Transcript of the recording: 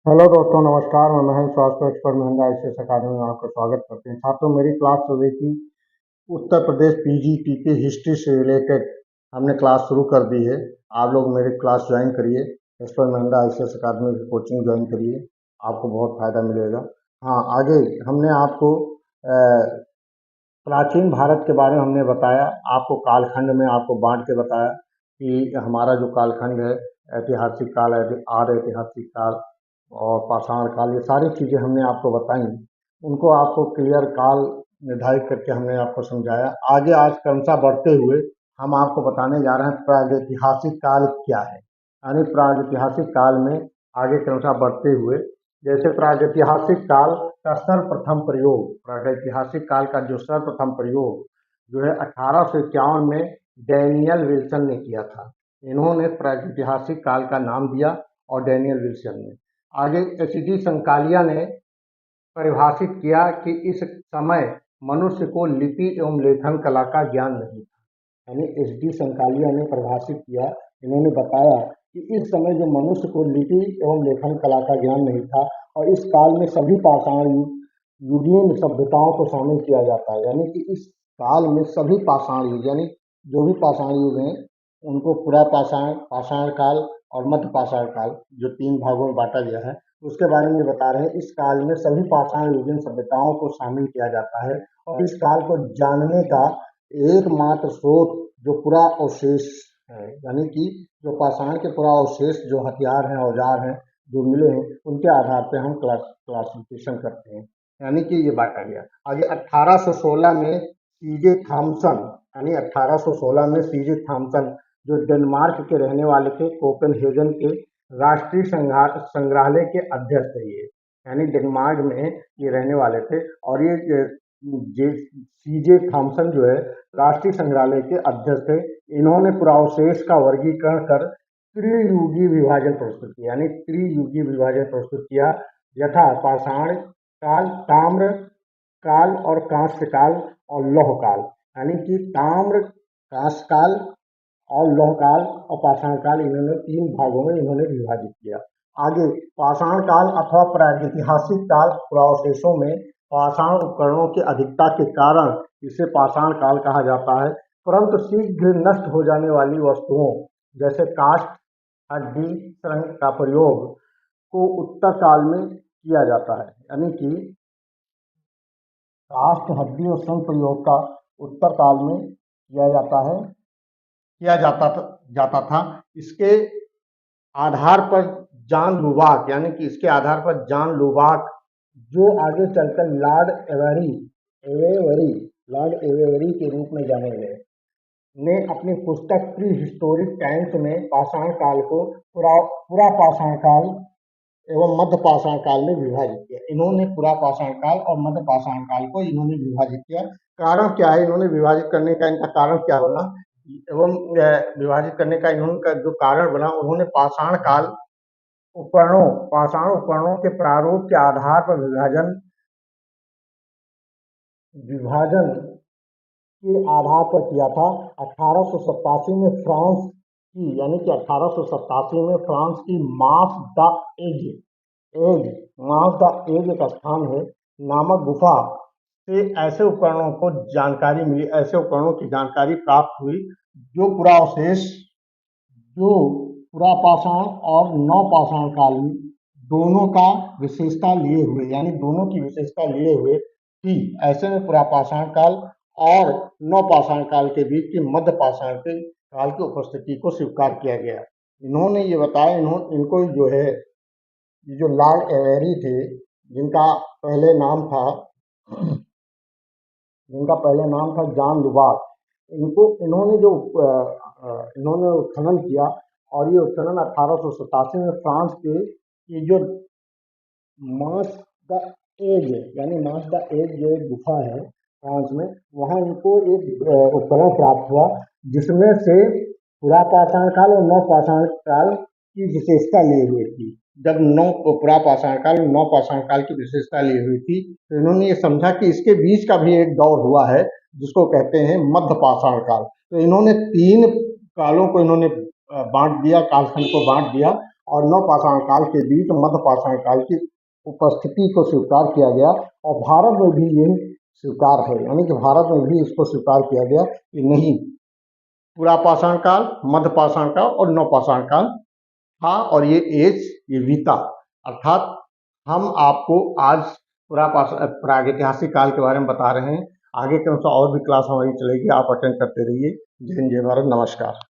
Hello दोस्तों, नमस्कार। मैं महेंद्र, स्वास्थ्य एक्सपर्ट महिंद्रा आईसीएस अकादमी में आपका स्वागत करते हैं। छात्रों, मेरी क्लास चल रही थी उत्तर प्रदेश पीजीटी की हिस्ट्री से रिलेटेड। हमने क्लास शुरू कर दी है। आप लोग मेरी क्लास ज्वाइन करिए। एक्सपर्ट महिंद्रा आईसीएस अकादमी की कोचिंग ज्वाइन करिए, आपको बहुत फ़ायदा मिलेगा। हाँ, आगे हमने आपको प्राचीन भारत के बारे में हमने बताया। आपको कालखंड में आपको बांट के बताया कि हमारा जो कालखंड है, ऐतिहासिक काल, आदि ऐतिहासिक काल और पाषाण काल, ये सारी चीज़ें हमने आपको बताई। उनको आपको क्लियर काल निर्धारित करके हमने आपको समझाया। आगे आज क्रमशः बढ़ते हुए हम आपको बताने जा रहे हैं प्रागैतिहासिक काल क्या है। यानी प्रागैतिहासिक काल में आगे क्रमशः बढ़ते हुए, जैसे प्रागैतिहासिक काल का सर्वप्रथम प्रयोग, प्रागैतिहासिक काल का जो सर्वप्रथम प्रयोग जो है 1851 में डैनियल विल्सन ने किया था। इन्होंने प्रागैतिहासिक काल का नाम दिया और डैनियल विल्सन ने। आगे एच.डी. संकालिया ने परिभाषित किया कि इस समय मनुष्य को लिपि एवं लेखन कला का ज्ञान नहीं था। यानी एच.डी. संकालिया ने परिभाषित किया, इन्होंने बताया कि इस समय जो मनुष्य को लिपि एवं लेखन कला का ज्ञान नहीं था और इस काल में सभी पाषाण युगीन सभ्यताओं को शामिल किया जाता है। यानी कि इस काल में सभी पाषाण युग, यानी जो भी पाषाण युग हैं उनको पुरा पाषाण, पाषाण काल और मध्य पाषाण काल, जो 3 भागों में बांटा गया है, उसके बारे में बता रहे हैं। इस काल में सभी पाषाण युगीन सभ्यताओं को शामिल किया जाता है और इस काल को जानने का एकमात्र स्रोत जो पुरा अवशेष है, यानी कि जो पाषाण के पुरा अवशेष, जो हथियार हैं, औजार हैं, जो मिले हैं, उनके आधार पर हम क्लासिफिकेशन करते हैं। यानी कि ये बांटा गया। आगे 1816 में सीजे थॉमसन, यानी 1816 में सीजे थॉमसन जो डेनमार्क के रहने वाले थे, कोपेनहेगन के राष्ट्रीय संग्रहालय के अध्यक्ष थे ये। यानी डेनमार्क में ये रहने वाले थे और ये सीजे थॉमसन जो है राष्ट्रीय संग्रहालय के अध्यक्ष थे। इन्होंने पुरावशेष का वर्गीकरण कर त्रियुगीय विभाजन प्रस्तुत किया, यानी त्रियुगीय विभाजन प्रस्तुत किया। यथा पाषाण काल, ताम्र काल और कांस्य काल और लौह काल। यानी कि ताम्र, कांस्य काल और लौह काल और पाषाण काल, इन्होंने 3 भागों में इन्होंने विभाजित किया। आगे पाषाण काल अथवा प्रागैतिहासिक काल, पुरावशेषों में पाषाण उपकरणों की अधिकता के कारण इसे पाषाण काल कहा जाता है। परंतु शीघ्र नष्ट हो जाने वाली वस्तुओं जैसे काष्ठ, हड्डी, सुरंग का प्रयोग को उत्तर काल में किया जाता है। यानी कि काष्ठ, हड्डी और सुरंग प्रयोग का उत्तर काल में किया जाता था। इसके आधार पर जॉन लुबाक, यानी कि इसके आधार पर जॉन लुबाक, जो आगे चलकर लॉर्ड एवेवरी के रूप में जाने गए, ने अपनी पुस्तक प्री हिस्टोरिक टाइम्स में पाषाण काल को पुरा पाषाण काल एवं मध्य पाषाण काल में विभाजित किया। इन्होंने पुरा पाषाण काल और मध्य पाषाण काल को इन्होंने विभाजित किया। कारण क्या है, इन्होंने विभाजित करने का इनका कारण क्या बना एवं विभाजित करने का इन्होंने जो कारण बना, उन्होंने पाषाण उपकरणों के प्रारूप के आधार पर विभाजन के आधार पर किया था। 1887 में फ्रांस की, यानी कि 1887 में फ्रांस की मास द एज एक स्थान है नामक गुफा से ऐसे उपकरणों की जानकारी प्राप्त हुई जो पुरा पाषाण और नवपाषाण काल दोनों का विशेषता लिए हुए, यानी दोनों की विशेषता लिए हुए थी। ऐसे में पुरा पाषाण काल और नवपाषाण काल के बीच की मध्य पाषाण के काल की उपस्थिति को स्वीकार किया गया। इन्होंने ये बताया, इनको जो है, ये जो लॉर्ड एवेरी थे, जिनका पहले नाम था जॉन लुबाक, इन्होंने उत्खनन किया और ये उत्खनन 1887 में फ्रांस के ये जो मास द एज, यानी मास द एज जो एक गुफा है फ्रांस में, वहाँ इनको एक उपकरण प्राप्त हुआ जिसमें से पुरा पाषाण काल और नवपाषाण काल की विशेषता ली हुई थी। जब पुरा पाषाण काल और नवपाषाण काल की विशेषता ली हुई थी, तो इन्होंने ये समझा कि इसके बीच का भी एक दौर हुआ है जिसको कहते हैं मध्य पाषाण काल। तो इन्होंने 3 कालों को इन्होंने बांट दिया, कालखंड को बांट दिया और नवपाषाण काल के बीच मध्यपाषाण काल की उपस्थिति को स्वीकार किया गया और भारत में भी ये स्वीकार है, यानी कि भारत में भी इसको स्वीकार किया गया कि नहीं, पुरापाषाण काल, मध्यपाषाण काल और नवपाषाण काल था और ये बीता। अर्थात हम आपको आज प्रागैतिहासिक काल के बारे में बता रहे हैं। आगे के अनुसार और भी क्लास हमारी चलेगी, आप अटेंड करते रहिए। जय हिंद, जय भारत, नमस्कार।